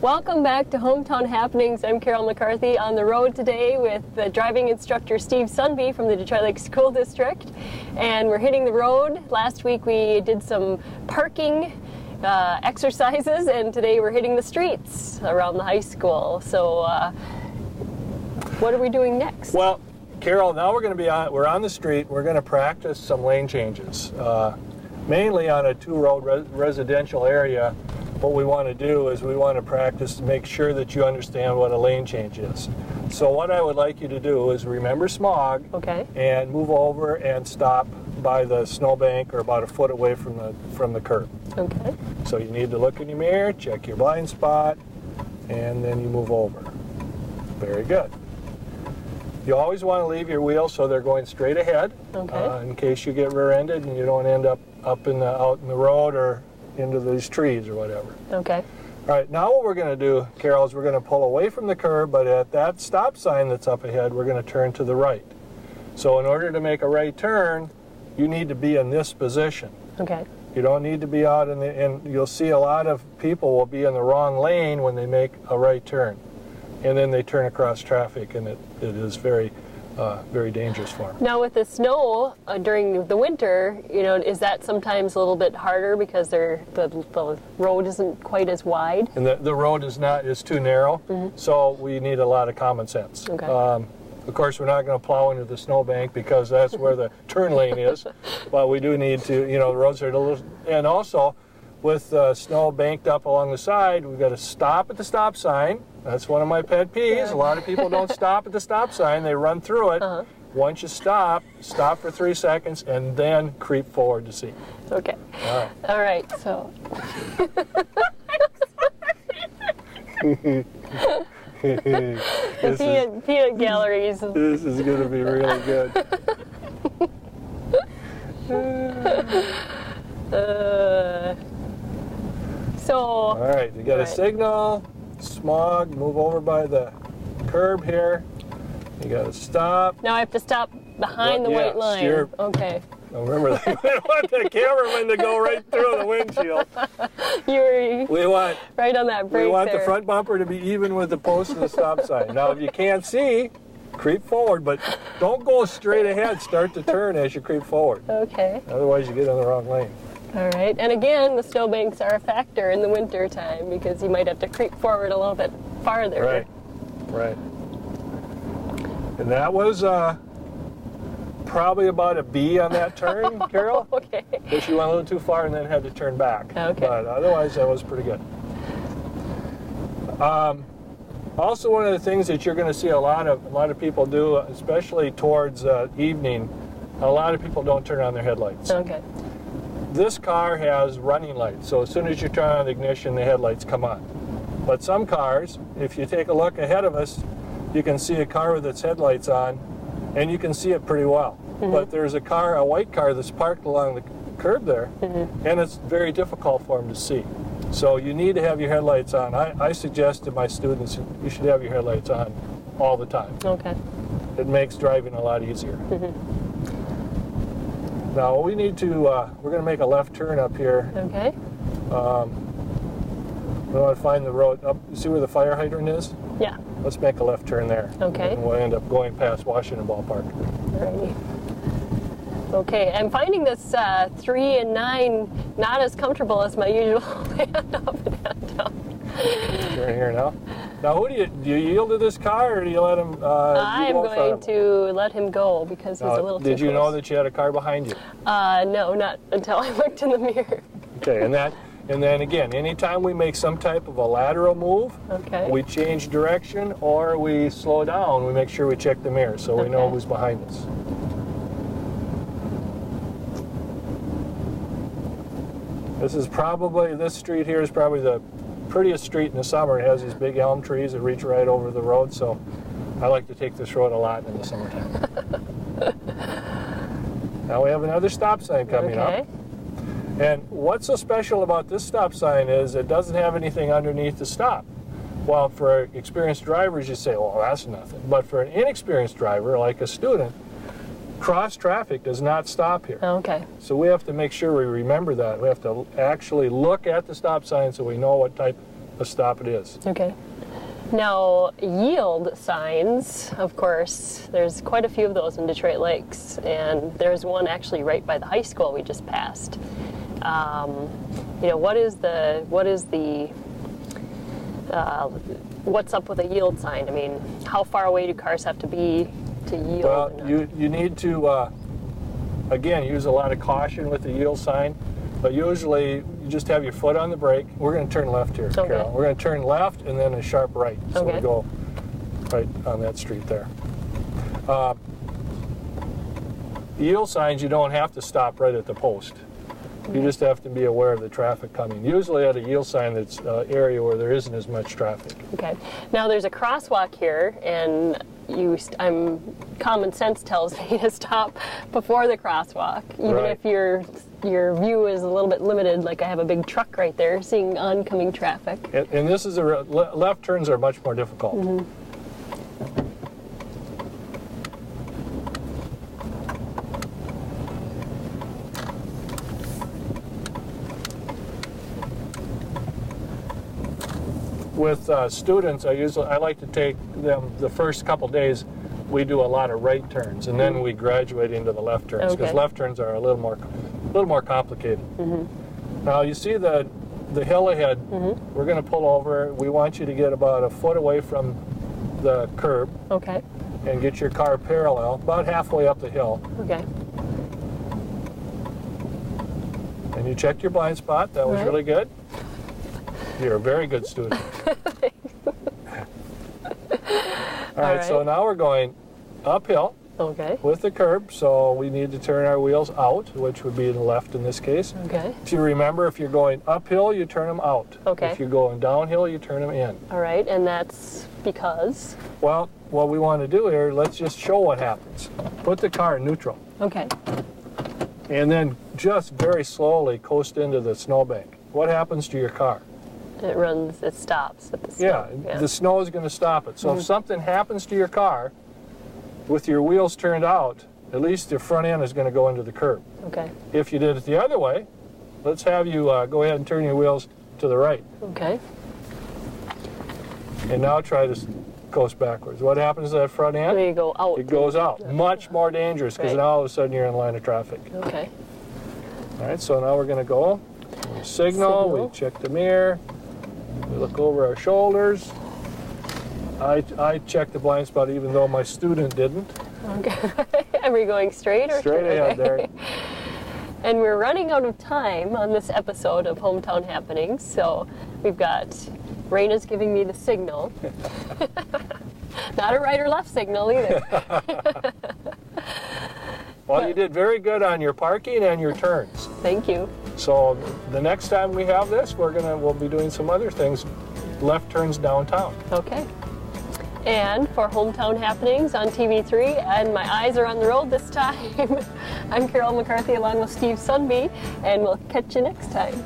Welcome back to Hometown Happenings. I'm Carol McCarthy on the road today with the driving instructor Steve Sunby from the Detroit Lakes School District. And we're hitting the road. Last week we did some parking exercises, and today we're hitting the streets around the high school. So what are we doing next? Well, Carol, now we're on the street. We're going to practice some lane changes, mainly on a two-road residential area. What we want to do is we want to practice to make sure that you understand what a lane change is. So what I would like you to do is remember smog, okay, and move over and stop by the snowbank or about a foot away from the curb. Okay. So you need to look in your mirror, check your blind spot, and then you move over. Very good. You always want to leave your wheels so they're going straight ahead, okay, in case you get rear-ended and you don't end up out in the road or into these trees or whatever. Okay. All right, now what we're going to do, Carol, is we're going to pull away from the curb, but at that stop sign that's up ahead, we're going to turn to the right. So in order to make a right turn, you need to be in this position. Okay. You don't need to be out and you'll see a lot of people will be in the wrong lane when they make a right turn. And then they turn across traffic, and it is very dangerous for them. Now with the snow during the winter, is that sometimes a little bit harder because the road isn't quite as wide? And the road is too narrow, mm-hmm, so we need a lot of common sense. Okay. Of course, we're not going to plow into the snowbank because that's where the turn lane is, but we do need to, the roads are a little, and also with snow banked up along the side, we've got to stop at the stop sign. That's one of my pet peeves. Yeah. A lot of people don't stop at the stop sign. They run through it. Uh-huh. Once you stop for 3 seconds, and then creep forward to see. Okay. All right. All right, so. The peanut galleries. This is going to be really good. All right, you got a signal. Smog, move over by the curb here. You got to stop. Now I have to stop behind the white line. Steer. Okay. Now remember, we don't want the cameraman to go right through the windshield. We want right on that brake. We want there. the front bumper to be even with the post of the stop sign. Now, if you can't see, creep forward, but don't go straight ahead. Start to turn as you creep forward. Okay. Otherwise, you get in the wrong lane. All right, and again, the snowbanks are a factor in the winter time because you might have to creep forward a little bit farther. Right, right. And that was probably about a B on that turn, Carol. Okay. Because you went a little too far and then had to turn back. Okay. But otherwise, that was pretty good. Also, one of the things that you're going to see a lot of people do, especially towards evening, a lot of people don't turn on their headlights. Okay. This car has running lights, so as soon as you turn on the ignition, the headlights come on. But some cars, if you take a look ahead of us, you can see a car with its headlights on, and you can see it pretty well. Mm-hmm. But there's a white car that's parked along the curb there, mm-hmm, and it's very difficult for them to see. So you need to have your headlights on. I suggest to my students you should have your headlights on all the time. Okay. It makes driving a lot easier. Mm-hmm. Now we need to, we're going to make a left turn up here. Okay. We want to find the road up. You see where the fire hydrant is? Yeah. Let's make a left turn there. Okay. And we'll end up going past Washington Ballpark. Alrighty. Okay, I'm finding this 3 and 9 not as comfortable as my usual hand up and hand down. Turn here now. Now, who do you yield to this car, or do you let him? I'm going to let him go because he's a little too close. Did you know that you had a car behind you? No, not until I looked in the mirror. Okay, and then again, anytime we make some type of a lateral move, okay, we change direction or we slow down, we make sure we check the mirror so we know who's behind us. This street here is probably the prettiest street in the summer. It has these big elm trees that reach right over the road, so I like to take this road a lot in the summertime. Now we have another stop sign coming up. And what's so special about this stop sign is it doesn't have anything underneath the stop. Well, for experienced drivers, you say, well, that's nothing. But for an inexperienced driver, like a student, cross traffic does not stop here. Okay. So we have to make sure we remember that. We have to actually look at the stop sign so we know what type a stop it is. Okay. Now, yield signs, of course, there's quite a few of those in Detroit Lakes, and there's one actually right by the high school we just passed. What's up with a yield sign? I mean, how far away do cars have to be to yield? Well, you need to, again, use a lot of caution with the yield sign, but usually you just have your foot on the brake. We're going to turn left here, Okay. Carol. We're going to turn left and then a sharp right. So Okay. we go right on that street there. Yield signs, you don't have to stop right at the post. You just have to be aware of the traffic coming. Usually at a yield sign, it's an area where there isn't as much traffic. Okay. Now there's a crosswalk here, and common sense tells me to stop before the crosswalk, even Right. if your view is a little bit limited. Like I have a big truck right there, seeing oncoming traffic. And this is left turns are much more difficult. Mm-hmm. With students, I like to take them the first couple days. We do a lot of right turns, and then we graduate into the left turns because Okay. left turns are a little more complicated. Mm-hmm. Now you see the hill ahead. Mm-hmm. We're going to pull over. We want you to get about a foot away from the curb Okay. and get your car parallel, about halfway up the hill. Okay. And you checked your blind spot. That was Right. really good. You're a very good student. All right, so right. now we're going uphill Okay. with the curb, so we need to turn our wheels out, which would be the left in this case. Okay. If you remember, if you're going uphill, you turn them out. Okay. If you're going downhill, you turn them in. All right, and that's because. Well, what we want to do here, let's just show what happens. Put the car in neutral, Okay. and then just very slowly coast into the snowbank. What happens to your car? It stops at the stop. Yeah, the snow is going to stop it. So if something happens to your car with your wheels turned out, at least the front end is going to go into the curb. Okay. If you did it the other way, let's have you go ahead and turn your wheels to the right. Okay. And now try to coast backwards. What happens to that front So end? you go out. It goes out. Much more dangerous because Right. now all of a sudden you're in line of traffic. Okay. All right, so now we're going to go. We signal, we check the mirror, we look over our shoulders. I checked the blind spot even though my student didn't. Okay. Are we going straight or Straight ahead there. And we're running out of time on this episode of Hometown Happenings, so we've got Raina's giving me the signal. Not a right or left signal either. Well, you did very good on your parking and your turns. Thank you. So the next time we have this, we'll be doing some other things, left turns downtown. Okay. And for Hometown Happenings on TV3, and my eyes are on the road this time, I'm Carol McCarthy along with Steve Sunby, and we'll catch you next time.